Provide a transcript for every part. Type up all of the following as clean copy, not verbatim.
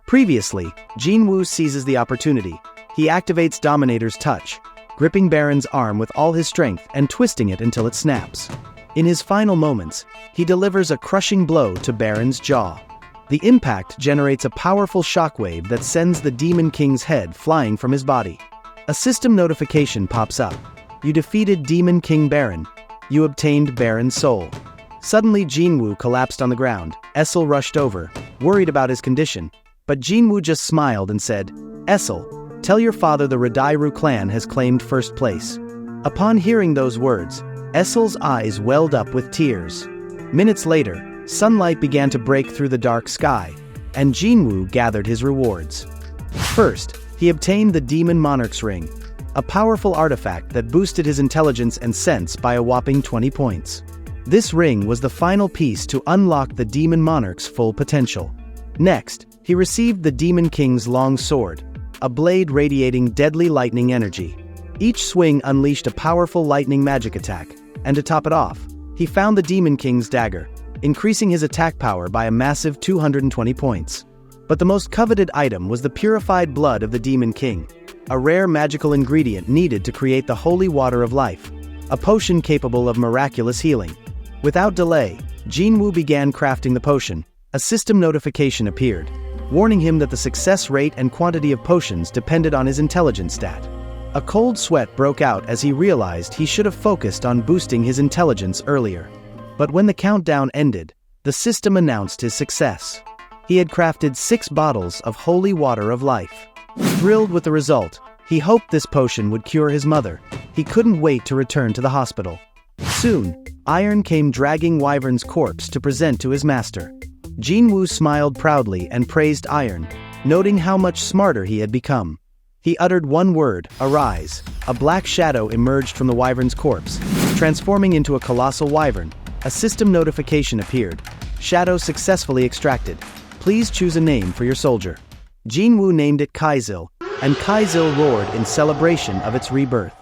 Previously, Jinwoo seizes the opportunity. He activates Dominator's touch, gripping Baron's arm with all his strength and twisting it until it snaps. In his final moments, he delivers a crushing blow to Baron's jaw. The impact generates a powerful shockwave that sends the Demon King's head flying from his body. A system notification pops up. You defeated Demon King Baron. You obtained Baron's soul. Suddenly Jinwoo collapsed on the ground. Essel rushed over, worried about his condition, but Jinwoo just smiled and said, "Essel, tell your father the Radairu clan has claimed first place." Upon hearing those words, Essel's eyes welled up with tears. Minutes later, sunlight began to break through the dark sky, and Jinwoo gathered his rewards. First, he obtained the Demon Monarch's Ring, a powerful artifact that boosted his intelligence and sense by a whopping 20 points. This ring was the final piece to unlock the Demon Monarch's full potential. Next, he received the Demon King's long sword, a blade radiating deadly lightning energy. Each swing unleashed a powerful lightning magic attack, and to top it off, he found the Demon King's dagger, increasing his attack power by a massive 220 points. But the most coveted item was the purified blood of the Demon King, a rare magical ingredient needed to create the holy water of life, a potion capable of miraculous healing. Without delay, Jinwoo began crafting the potion. A system notification appeared, warning him that the success rate and quantity of potions depended on his intelligence stat. A cold sweat broke out as he realized he should have focused on boosting his intelligence earlier. But when the countdown ended, the system announced his success. He had crafted 6 bottles of holy water of life. Thrilled with the result, he hoped this potion would cure his mother. He couldn't wait to return to the hospital. Soon, Iron came dragging Wyvern's corpse to present to his master. Jinwoo smiled proudly and praised Iron, noting how much smarter he had become. He uttered one word, "Arise." A black shadow emerged from the Wyvern's corpse, transforming into a colossal wyvern. A system notification appeared. Shadow successfully extracted. Please choose a name for your soldier. Jinwoo named it Kaizil, and Kaizil roared in celebration of its rebirth.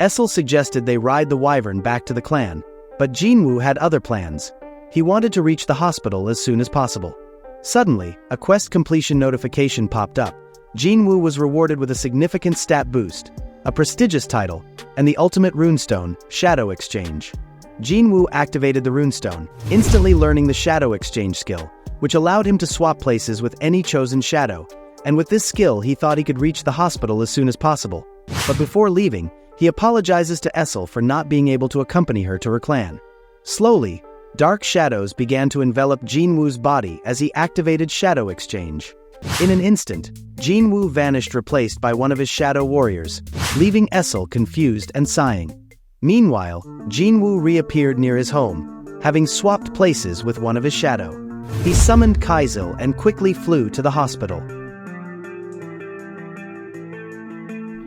Essel suggested they ride the wyvern back to the clan, but Jinwoo had other plans. He wanted to reach the hospital as soon as possible. Suddenly, a quest completion notification popped up. Jinwoo was rewarded with a significant stat boost, a prestigious title, and the ultimate runestone, Shadow Exchange. Jinwoo activated the runestone, instantly learning the Shadow Exchange skill, which allowed him to swap places with any chosen shadow, and with this skill he thought he could reach the hospital as soon as possible. But before leaving, he apologizes to Essel for not being able to accompany her to her clan. Slowly, dark shadows began to envelop Jinwoo's body as he activated Shadow Exchange. In an instant, Jinwoo vanished, replaced by one of his shadow warriors, leaving Essel confused and sighing. Meanwhile, Jinwoo reappeared near his home, having swapped places with one of his shadow. He summoned Kaizil and quickly flew to the hospital.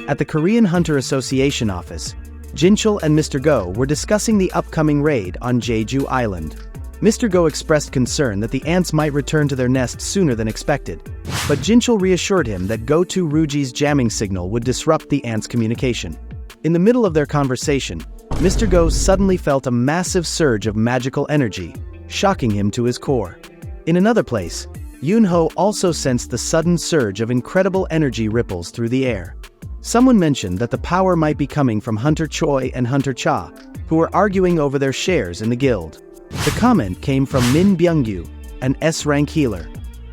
At the Korean Hunter Association office, Jinchul and Mr. Go were discussing the upcoming raid on Jeju Island. Mr. Go expressed concern that the ants might return to their nest sooner than expected, but Jinchul reassured him that Go-To Ruji's jamming signal would disrupt the ants' communication. In the middle of their conversation, Mr. Go suddenly felt a massive surge of magical energy, shocking him to his core. In another place, Yunho also sensed the sudden surge of incredible energy ripples through the air. Someone mentioned that the power might be coming from Hunter Choi and Hunter Cha, who were arguing over their shares in the guild. The comment came from Min Byung-yu, an S-rank healer.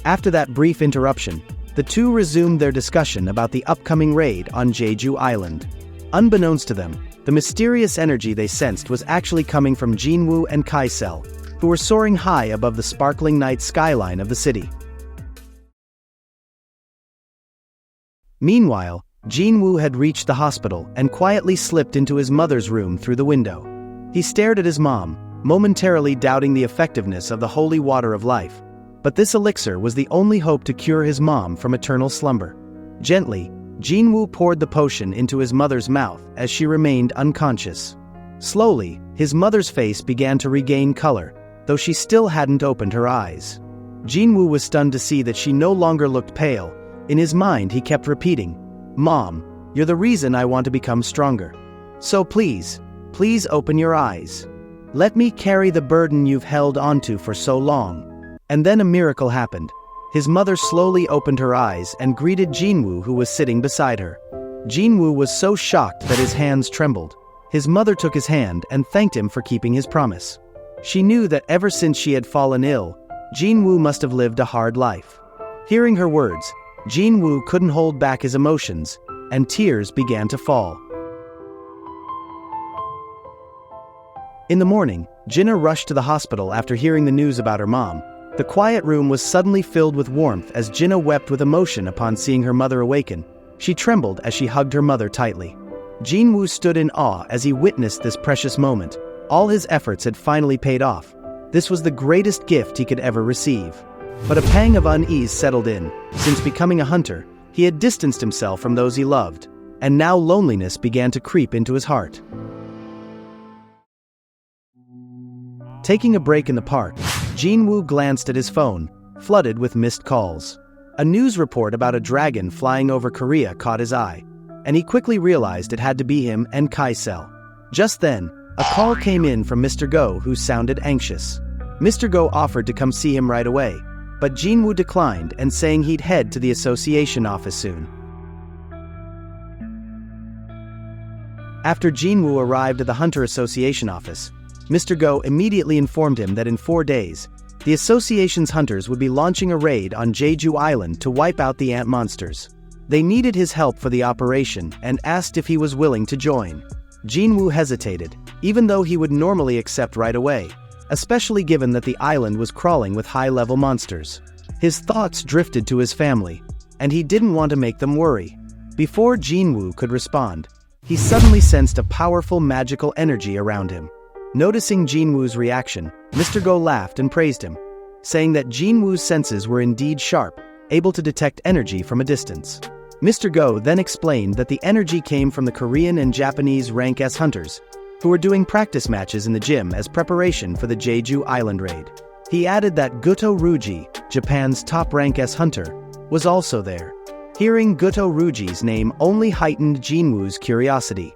After that brief interruption, the two resumed their discussion about the upcoming raid on Jeju Island. Unbeknownst to them, the mysterious energy they sensed was actually coming from Jinwoo and Kaisel, who were soaring high above the sparkling night skyline of the city. Meanwhile, Jinwoo had reached the hospital and quietly slipped into his mother's room through the window. He stared at his mom, momentarily doubting the effectiveness of the holy water of life. But this elixir was the only hope to cure his mom from eternal slumber. Gently, Jinwoo poured the potion into his mother's mouth as she remained unconscious. Slowly, his mother's face began to regain color, though she still hadn't opened her eyes. Jinwoo was stunned to see that she no longer looked pale. In his mind, he kept repeating, "Mom, you're the reason I want to become stronger. So please open your eyes. Let me carry the burden you've held onto for so long." And then a miracle happened. His mother slowly opened her eyes and greeted Jinwoo, who was sitting beside her. Jinwoo was so shocked that his hands trembled. His mother took his hand and thanked him for keeping his promise. She knew that ever since she had fallen ill, Jinwoo must have lived a hard life. Hearing her words, Jinwoo couldn't hold back his emotions, and tears began to fall. In the morning, Jinna rushed to the hospital after hearing the news about her mom. The quiet room was suddenly filled with warmth as Jinna wept with emotion upon seeing her mother awaken. She trembled as she hugged her mother tightly. Jinwoo stood in awe as he witnessed this precious moment. All his efforts had finally paid off. This was the greatest gift he could ever receive. But a pang of unease settled in. Since becoming a hunter, he had distanced himself from those he loved, and now loneliness began to creep into his heart. Taking a break in the park, Jinwoo glanced at his phone, flooded with missed calls. A news report about a dragon flying over Korea caught his eye, and he quickly realized it had to be him and Kai-sel. Just then, a call came in from Mr. Go, who sounded anxious. Mr. Go offered to come see him right away, but Jinwoo declined and saying he'd head to the association office soon. After Jinwoo arrived at the Hunter Association office, Mr. Go immediately informed him that in 4 days, the association's hunters would be launching a raid on Jeju Island to wipe out the ant monsters. They needed his help for the operation and asked if he was willing to join. Jinwoo hesitated, even though he would normally accept right away, especially given that the island was crawling with high-level monsters. His thoughts drifted to his family, and he didn't want to make them worry. Before Jinwoo could respond, he suddenly sensed a powerful magical energy around him. Noticing Jinwoo's reaction, Mr. Go laughed and praised him, saying that Jinwoo's senses were indeed sharp, able to detect energy from a distance. Mr. Go then explained that the energy came from the Korean and Japanese Rank S hunters, who were doing practice matches in the gym as preparation for the Jeju Island raid. He added that Goto Ruji, Japan's top Rank S hunter, was also there. Hearing Goto Ruji's name only heightened Jinwoo's curiosity.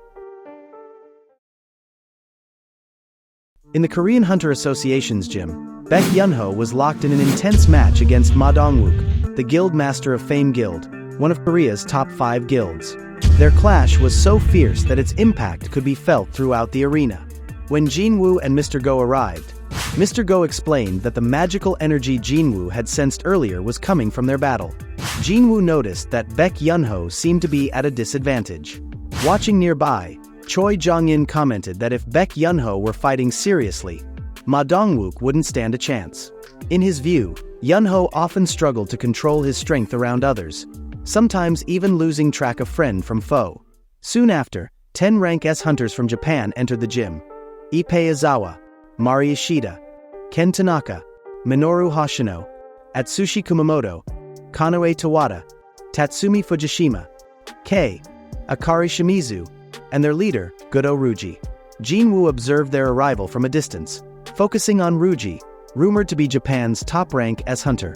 In the Korean Hunter Association's gym, Baek Yunho was locked in an intense match against Ma Dong-wook, the guild master of Fame Guild, one of Korea's top 5 guilds. Their clash was so fierce that its impact could be felt throughout the arena. When Jinwoo and Mr. Go arrived, Mr. Go explained that the magical energy Jinwoo had sensed earlier was coming from their battle. Jinwoo noticed that Baek Yunho seemed to be at a disadvantage. Watching nearby, Choi Jong-in commented that if Baek Yunho were fighting seriously, Ma Dong-wook wouldn't stand a chance. In his view, Yunho often struggled to control his strength around others, sometimes even losing track of friend from foe. Soon after, 10 Rank S hunters from Japan entered the gym. Ippei Izawa, Mari Ishida, Ken Tanaka, Minoru Hoshino, Atsushi Kumamoto, Kanoe Tawada, Tatsumi Fujishima, Kei, Akari Shimizu, and their leader, Goto Ruji. Jinwoo observed their arrival from a distance, focusing on Ruji, rumored to be Japan's top Rank S hunter.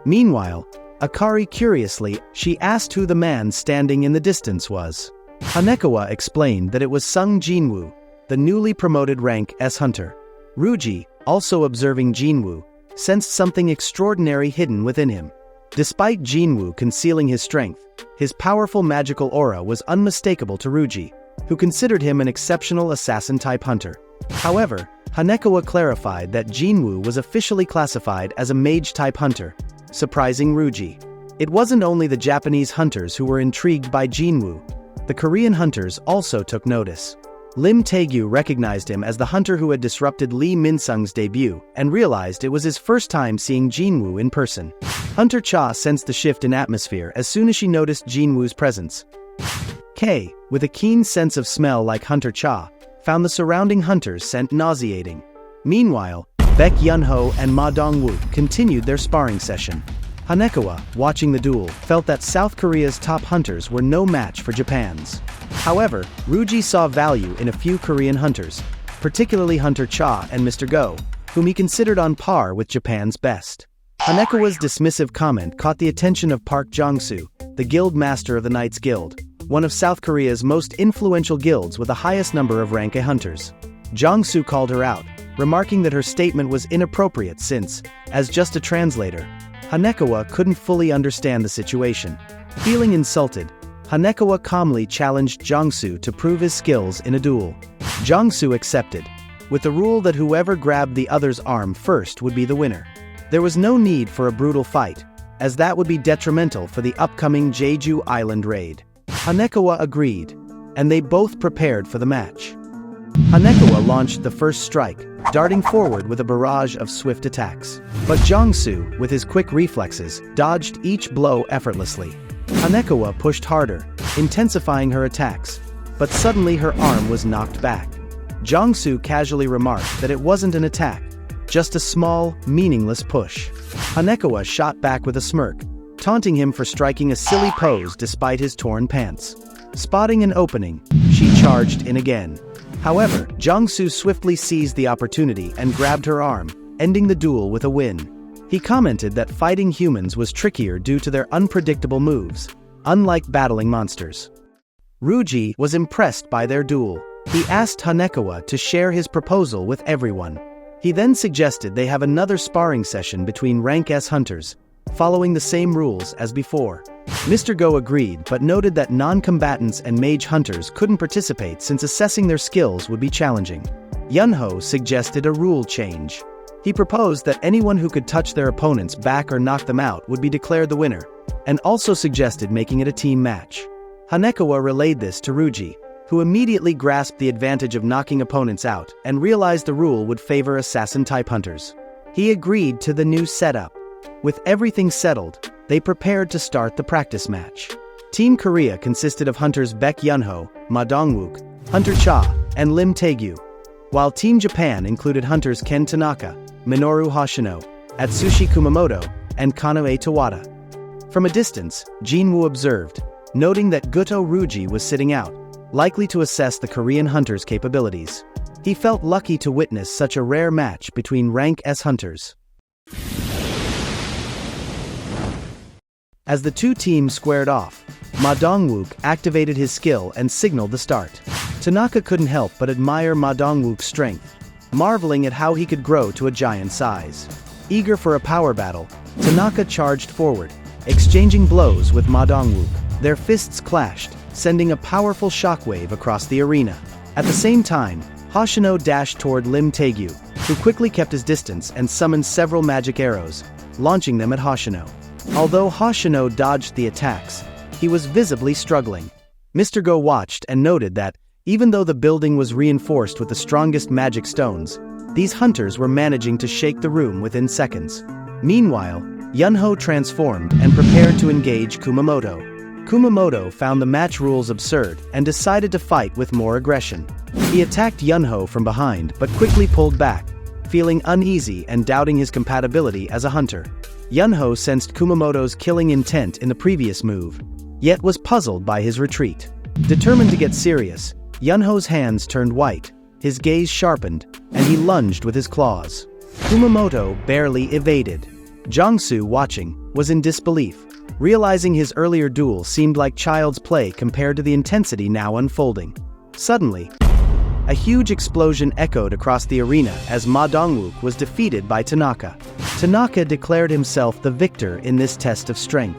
Meanwhile, Akari curiously, she asked who the man standing in the distance was. Hanekawa explained that it was Sung Jinwoo, the newly promoted Rank S hunter. Ruji, also observing Jinwoo, sensed something extraordinary hidden within him. Despite Jinwoo concealing his strength, his powerful magical aura was unmistakable to Ruji, who considered him an exceptional assassin-type hunter. However, Hanekawa clarified that Jinwoo was officially classified as a mage-type hunter, surprising Ruji. It wasn't only the Japanese hunters who were intrigued by Jinwoo. The Korean hunters also took notice. Lim Taegyu recognized him as the hunter who had disrupted Lee Min-sung's debut and realized it was his first time seeing Jinwoo in person. Hunter Cha sensed the shift in atmosphere as soon as she noticed Jinwoo's presence. Kei, with a keen sense of smell like Hunter Cha, found the surrounding hunters' scent nauseating. Meanwhile, Baek Yunho and Ma Dong-wook continued their sparring session. Hanekawa, watching the duel, felt that South Korea's top hunters were no match for Japan's. However, Ruji saw value in a few Korean hunters, particularly Hunter Cha and Mr. Go, whom he considered on par with Japan's best. Hanekawa's dismissive comment caught the attention of Park Jong-soo, the guild master of the Knights Guild, one of South Korea's most influential guilds with the highest number of Rank A hunters. Jong-soo called her out, remarking that her statement was inappropriate since, as just a translator, Hanekawa couldn't fully understand the situation. Feeling insulted, Hanekawa calmly challenged Jongsu to prove his skills in a duel. Jongsu accepted, with the rule that whoever grabbed the other's arm first would be the winner. There was no need for a brutal fight, as that would be detrimental for the upcoming Jeju Island raid. Hanekawa agreed, and they both prepared for the match. Hanekawa launched the first strike, darting forward with a barrage of swift attacks. But Jongsu, with his quick reflexes, dodged each blow effortlessly. Hanekawa pushed harder, intensifying her attacks, but suddenly her arm was knocked back. Jongsu casually remarked that it wasn't an attack, just a small, meaningless push. Hanekawa shot back with a smirk, taunting him for striking a silly pose despite his torn pants. Spotting an opening, she charged in again. However, Jongsu swiftly seized the opportunity and grabbed her arm, ending the duel with a win. He commented that fighting humans was trickier due to their unpredictable moves, unlike battling monsters. Ryuji was impressed by their duel. He asked Hanekawa to share his proposal with everyone. He then suggested they have another sparring session between Rank S hunters, following the same rules as before. Mr. Go agreed but noted that non-combatants and mage hunters couldn't participate since assessing their skills would be challenging. Yunho suggested a rule change. He proposed that anyone who could touch their opponent's back or knock them out would be declared the winner, and also suggested making it a team match. Hanekawa relayed this to Ryuji, who immediately grasped the advantage of knocking opponents out and realized the rule would favor assassin-type hunters. He agreed to the new setup. With everything settled, they prepared to start the practice match. Team Korea consisted of hunters Baek Yunho, Ma Dongwook, Hunter Cha, and Lim Taegyu, while Team Japan included hunters Ken Tanaka, Minoru Hoshino, Atsushi Kumamoto, and Kanoe Tawada. From a distance, Jinwoo observed, noting that Goto Ryuji was sitting out, likely to assess the Korean hunter's capabilities. He felt lucky to witness such a rare match between Rank S hunters. As the two teams squared off, Ma Dongwook activated his skill and signaled the start. Tanaka couldn't help but admire Ma Dongwook's strength, marveling at how he could grow to a giant size. Eager for a power battle, Tanaka charged forward, exchanging blows with Ma Dongwook. Their fists clashed, sending a powerful shockwave across the arena. At the same time, Hoshino dashed toward Lim Taegyu, who quickly kept his distance and summoned several magic arrows, launching them at Hoshino. Although Hoshino dodged the attacks, he was visibly struggling. Mr. Go watched and noted that, even though the building was reinforced with the strongest magic stones, these hunters were managing to shake the room within seconds. Meanwhile, Yunho transformed and prepared to engage Kumamoto. Kumamoto found the match rules absurd and decided to fight with more aggression. He attacked Yunho from behind but quickly pulled back, feeling uneasy and doubting his compatibility as a hunter. Yunho sensed Kumamoto's killing intent in the previous move, yet was puzzled by his retreat. Determined to get serious, Yunho's hands turned white, his gaze sharpened, and he lunged with his claws. Kumamoto barely evaded. Jongsu, watching, was in disbelief, realizing his earlier duel seemed like child's play compared to the intensity now unfolding. Suddenly, a huge explosion echoed across the arena as Ma Dongwook was defeated by Tanaka. Tanaka declared himself the victor in this test of strength.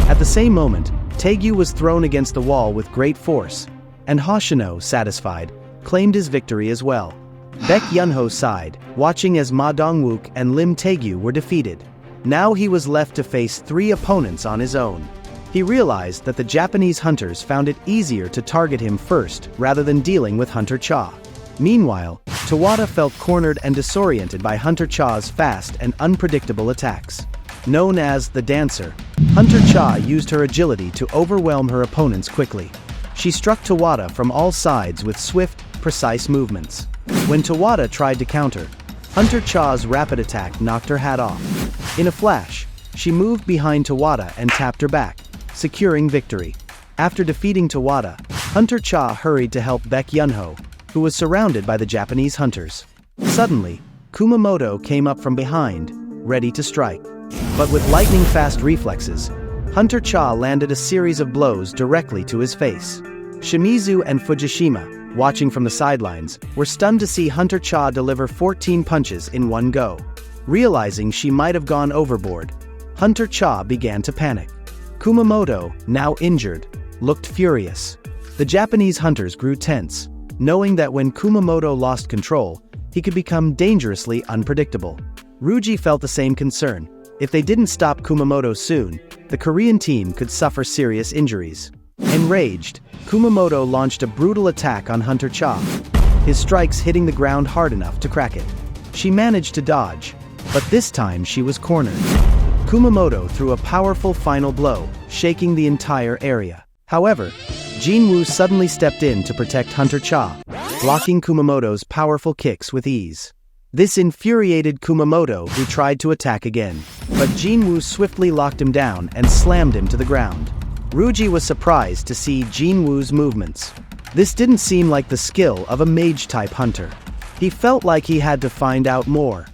At the same moment, Taegyu was thrown against the wall with great force, and Hoshino, satisfied, claimed his victory as well. Baek Yunho sighed, watching as Ma Dongwook and Lim Taegyu were defeated. Now he was left to face 3 opponents on his own. He realized that the Japanese hunters found it easier to target him first rather than dealing with Hunter Cha. Meanwhile, Tawada felt cornered and disoriented by Hunter Cha's fast and unpredictable attacks. Known as the Dancer, Hunter Cha used her agility to overwhelm her opponents quickly. She struck Tawada from all sides with swift, precise movements. When Tawada tried to counter, Hunter Cha's rapid attack knocked her hat off. In a flash, she moved behind Tawada and tapped her back, securing victory. After defeating Tawada, Hunter Cha hurried to help Baek Yunho, who was surrounded by the Japanese hunters. Suddenly, Kumamoto came up from behind, ready to strike. But with lightning-fast reflexes, Hunter Cha landed a series of blows directly to his face. Shimizu and Fujishima, watching from the sidelines, were stunned to see Hunter Cha deliver 14 punches in one go. Realizing she might have gone overboard, Hunter Cha began to panic. Kumamoto, now injured, looked furious. The Japanese hunters grew tense, knowing that when Kumamoto lost control, he could become dangerously unpredictable. Ryuji felt the same concern. If they didn't stop Kumamoto soon, the Korean team could suffer serious injuries. Enraged, Kumamoto launched a brutal attack on Hunter Cha, his strikes hitting the ground hard enough to crack it. She managed to dodge, but this time she was cornered. Kumamoto threw a powerful final blow, shaking the entire area. However, Jinwoo suddenly stepped in to protect Hunter Cha, blocking Kumamoto's powerful kicks with ease. This infuriated Kumamoto, who tried to attack again, but Jinwoo swiftly locked him down and slammed him to the ground. Ryuji was surprised to see Jinwoo's movements. This didn't seem like the skill of a mage-type hunter. He felt like he had to find out more.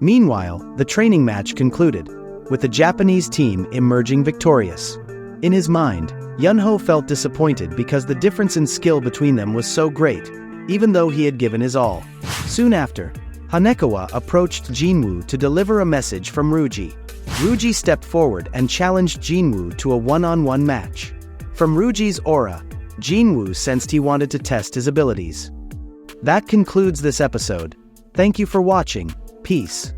Meanwhile, the training match concluded, with the Japanese team emerging victorious. In his mind, Yunho felt disappointed because the difference in skill between them was so great, even though he had given his all. Soon after, Hanekawa approached Jinwoo to deliver a message from Ryuji. Ryuji stepped forward and challenged Jinwoo to a one-on-one match. From Ryuji's aura, Jinwoo sensed he wanted to test his abilities. That concludes this episode. Thank you for watching. Peace.